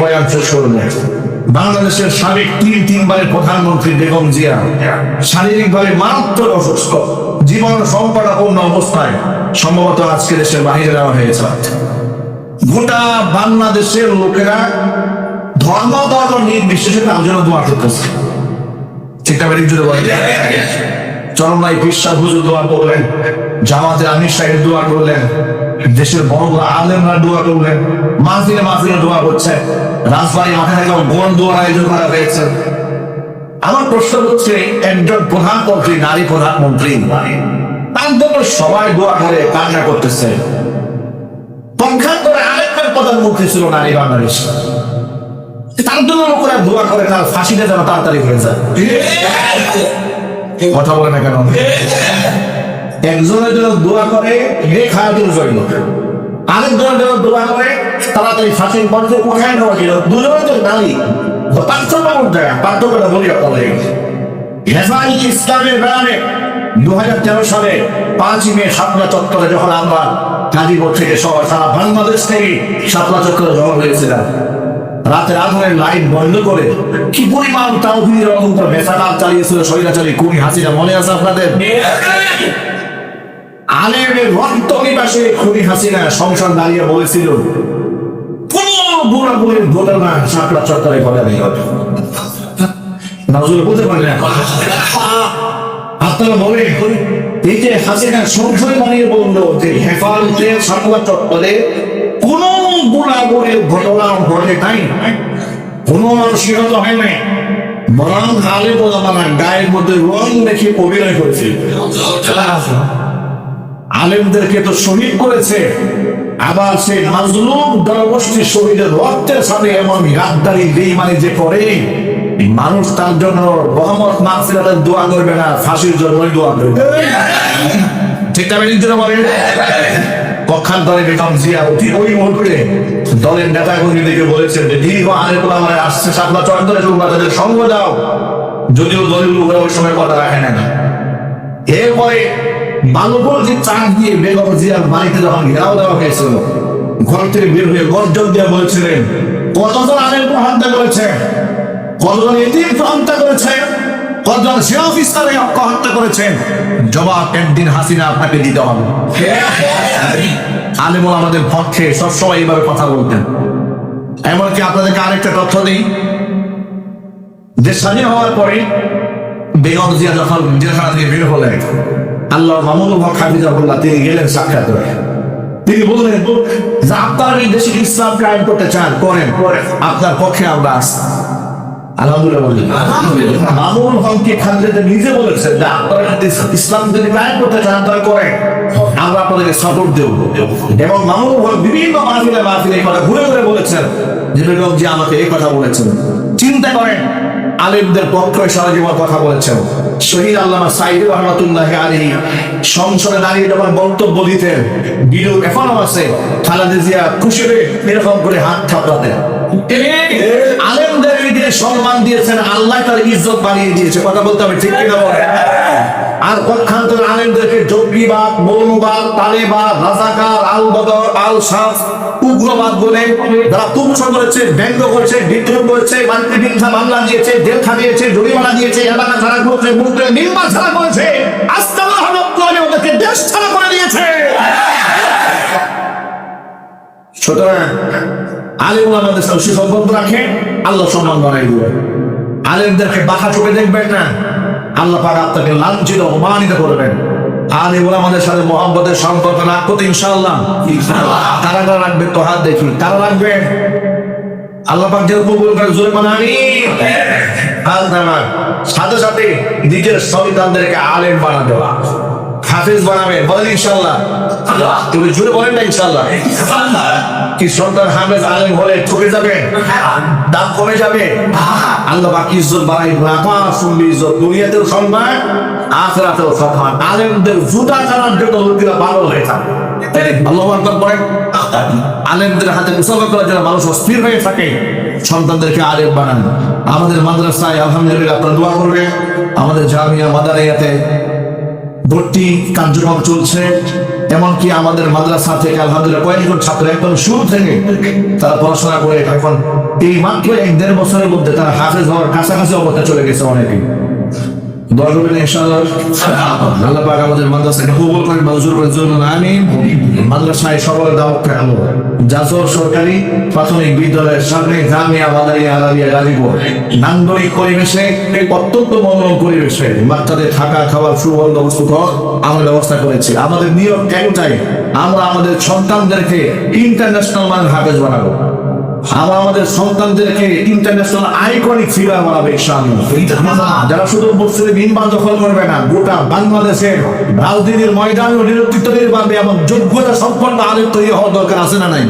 বয়ান শেষ করলেন। বাংলাদেশের সাবেক তিনবারের প্রধানমন্ত্রী বেগম জিয়া শারীরিকভাবে মারাত্মক অসুস্থ, জীবন সংকটাপন্ন অবস্থায় সম্ভবত আজকে দেশের বাহিরে নেওয়া হয়েছে। গোটা বাংলাদেশের লোকেরা ধর্ম নির্বিশেষে তার জন্য দোয়া করতেছে। ঠিকঠাক জুড়ে বলে চরমনাই বিশ্বাস হুজুর দোয়া করলেন, জামাতের আমির সাহেব দোয়া করলেন, দেশের বড় বড় আলেমরা দোয়া করলেন, মাহফিলে দোয়া হচ্ছে, রাজবাড়ি মাঠে থেকে গোল দোয়ার আয়োজন করা হয়েছে। আমার প্রশ্ন হচ্ছে, একজন প্রধানমন্ত্রী, নারী প্রধানমন্ত্রী, তার জন্য সবাই দোয়া করে কান্না করতেছে। পক্ষান্তরে আরেকজন প্রধানমন্ত্রী ছিল নারী বাংলাদেশ, তার জন্য লোকেরা দোয়া করে তার ফাঁসিটা যেন তাড়াতাড়ি হয়ে যায়। কথা বলে না কেন? একজনের জন্য দোয়া করে খাওয়ার জন্য, আরেকজনের জন্য দোয়া করে তাড়াতাড়ি ফাঁসির পথে উঠায় নেওয়া ছিল। দুজনের তো নারী, পার্থক্যটা বলি আপনাদের। হেফাজত ইসলামের ব্যায়ামে 2013 সালে 5 মে শাপলা চত্বরে যখন আমরা গাজীপুর থেকে সারা বাংলাদেশ থেকে শাপলা চত্বরে জমা হয়েছিলাম, রাতের আধারের লাইট বন্ধ করে কি পরিমাণ তাওহীদের অন্তর মেসাকাল চালিয়েছিল স্বৈরাচারী খুনি হাসিনা, মনে আছে আপনাদের? আলেমের রক্ত নিবাসে খুনি হাসিনা সংসার দাঁড়িয়ে বলেছিল কোন বুড়াবুড়ির ঘটনা শাপলা চত্বরে ঘটাবে। নজর বলতে পারেন আপনারা বলে এই যে হাসিনা সংশয় বানিয়ে বললো যে হেফাজতের শাপলা চত্বরে কোন বুড়াবুড়ির ঘটনা ঘটে নাই, কোন শিহত হয় নাই, বরং আলে বলা গায়ের মধ্যে রং দেখে অভিনয় করেছে। আলেমদেরকে তো শহীদ করেছে, আবার সেই মাজলুম জনগোষ্ঠীর শহীদের রক্তের সাথে এমন গাদ্দারি বেঈমানি যে করে, মানুষ তার জন্য রহমত মাগফিরাতের দোয়া করবে না, ফাঁসির জন্যই দোয়া করবে। ঠিক না? বলেন পক্ষান্তরে বেগম জিয়া ওই মুহূর্তে দলের নেতা কর্মীদেরকে বলেছেন যে দীর্ঘ আলেমরা আসছে শাপলা চত্বরে, তোমরা তাদের সঙ্গ দাও, যদিও দলীয় লোকেরা ওই সময় কথা রাখে না। এরপরে বালুপুর যে চাঁদ দিয়ে বেগম জিয়ার বাড়িতে যখন ঘেরাও দেওয়া হয়েছিল, ঘর থেকে বের হয়ে গর্জন দিয়ে বলেছিলেন কতজন আলেমকে হত্যা করেছে, কতজন এতিমকে হত্যা করেছে, কতজন জিয়া অফিসারকে হত্যা করেছেন, জবাব একদিন হাসিনা আপনাকে দিতে হবে। আলেমরা আমাদের পক্ষে সবসময় এইভাবে কথা বলতেন। এমনকি আপনাদেরকে আরেকটা তথ্য দিই, দেশ স্বাধীন হওয়ার পরে বেগম জিয়া যখন জেলখানা থেকে বের হলেন, আল্লাহ মামুনুল হক হাফিজাহুল্লাহ তিনি গেলেন সাক্ষাৎ করে। তিনি বললেন যে আপনারা এই দেশে ইসলাম কায়েম করতে চান, করেন, আপনার পক্ষে আমরা আছি। আলহামদুলিল্লাহ। মামুনুল হককে খালেদা নিজে বলেছেন যে আপনারা ইসলাম যদি কায়েম করতে চান তাহলে করেন, আমরা আপনাদেরকে সাপোর্ট দেব। এবং মামুনুল হক বিভিন্ন মাহফিলে এই কথা ঘুরে ঘুরে বলেছেন যে বেগম জিয়া আমাকে এই কথা বলেছেন। চিন্তা করেন, আলেমদের পক্ষে সারা জীবন কথা বলেছেন। শহীদ আল্লামা সাইদুর রহমাতুল্লাহ আলাইহি সংসদে দাঁড়িয়ে যখন বক্তব্য দিতেন, ভিডিও এখনো আছে, খালেদা জিয়া খুশি হয়ে এরকম করে হাত থাপড়াতেন। আলেমদের যে সম্মান দিয়েছেন, আল্লাহ তার ইজ্জত বাড়িয়ে দিয়েছে। কথা বলতে হবে, ঠিক কিনা বলেন? আর পক্ষান্তর আলেমদেরকে জঙ্গিবাদ, মৌলবাদ, তালেবাদ, রাজাকার, আল বদর, আল শাস, উগ্রবাদ বলে যারা তুচ্ছ করেছে, ব্যঙ্গ করেছে, বিদ্রোহ করেছে, বাড়িতে মিথ্যা মামলা দিয়েছে, জেল খাটিয়েছে, জরিমানা দিয়েছে, এলাকা ছাড়া করেছে, মুদ্রে নির্মাণ ছাড়া করেছে, আস্তাল্লাহ ওদেরকে দেশ ছাড়া করে দিয়েছে। সুতরাং আলেম আমাদের সাথে সুসম্পর্ক রাখে, আল্লাহ সম্মান বানাই দিবে। আলেমদেরকে বাঁকা চোখে দেখবেন না, আল্লাহ পাক আপনাকে লাঞ্ছিত অপমানিত করবেন। আলেম আমাদের সাথে মহব্বতের সম্পর্ক রাখবো তো ইনশাআল্লাহ। কারা কারা রাখবে তো হাত দেখি, কারা রাখবে? আল্লাহ পাক যে কবুল করে জোরে বলেন আমিন। সাথে সাথে নিজের সন্তানদেরকে আলেম বানা দেওয়া, হাফেজ বানাবে, বলেন ইনশাআল্লাহ। তুমি জোরে বলেন না ইনশাআল্লাহ। কি সন্তান হাফেজ আলেম হলে ঠকে যাবে, দাম কমে যাবে? আল্লাহ পাক ইজ্জত বাড়াইবে, আকাশ শুনবি ইজ্জত, দুনিয়াতেও সম্মান, আখিরাতেও সম্মান। আলেমদের জুতা চালার জন্য লোকেরা পাগল হয়ে থাকে। আল্লাহু আকবার বলেন। আলেমদের হাতে মুসাফা করার জন্য মানুষ অস্থির হয়ে থাকে। সন্তানদেরকে আলেম বানান। আমাদের মাদ্রাসায় আলহামদুলিল্লাহ আপনারা দোয়া করবেন। আমাদের জামিয়া মাদারিয়াতে ভর্তি কার্যক্রম চলছে। এমনকি আমাদের মাদ্রাসা থেকে আলহামদুলিল্লাহ কয়েকজন ছাত্র একদম শুরু থেকে তারা পড়াশোনা করে এখন এই মাত্র 1-1.5 বছরের মধ্যে তারা হাফেজ হওয়ার কাছাকাছি অবস্থা চলে গেছে অনেকেই। দোয়া করবেন ইনশাআল্লাহ আল্লাহ পাক আমাদের মাদ্রাসাকে কবুল করেন, মঞ্জুর করেন জন্য আমিন। মাদ্রাসায় সকল দাওয়াত খাওয়ানো জাসর সরকারি প্রাথমিক বিদ্যালয়ের সামনে জামিয়া মাদারিয়া আলামিয়া গাজীপুর নান্দনিক পরিবেশে অত্যন্ত মনোরম পরিবেশে বাচ্চাদের থাকা খাওয়ার সুবন্দোবস্ত আমরা ব্যবস্থা করেছি। আমাদের নিয়ম একটাই, আমরা আমাদের সন্তানদেরকে ইন্টারন্যাশনাল মানের হাফেজ বানাবো, আমরা আমাদের সন্তানদেরকে ইন্টারন্যাশনাল আইকনিক ফিগার বানাবে ইনশাআল্লাহ। যারা শুধু মসজিদে মিম্বার দখল করবে না, গোটা বাংলাদেশের রাজনীতির ময়দানে নেতৃত্ব দিতে পারবে এবং যোগ্যতা সম্পন্ন আলেম তৈরি হওয়ার দরকার আছে না নাই?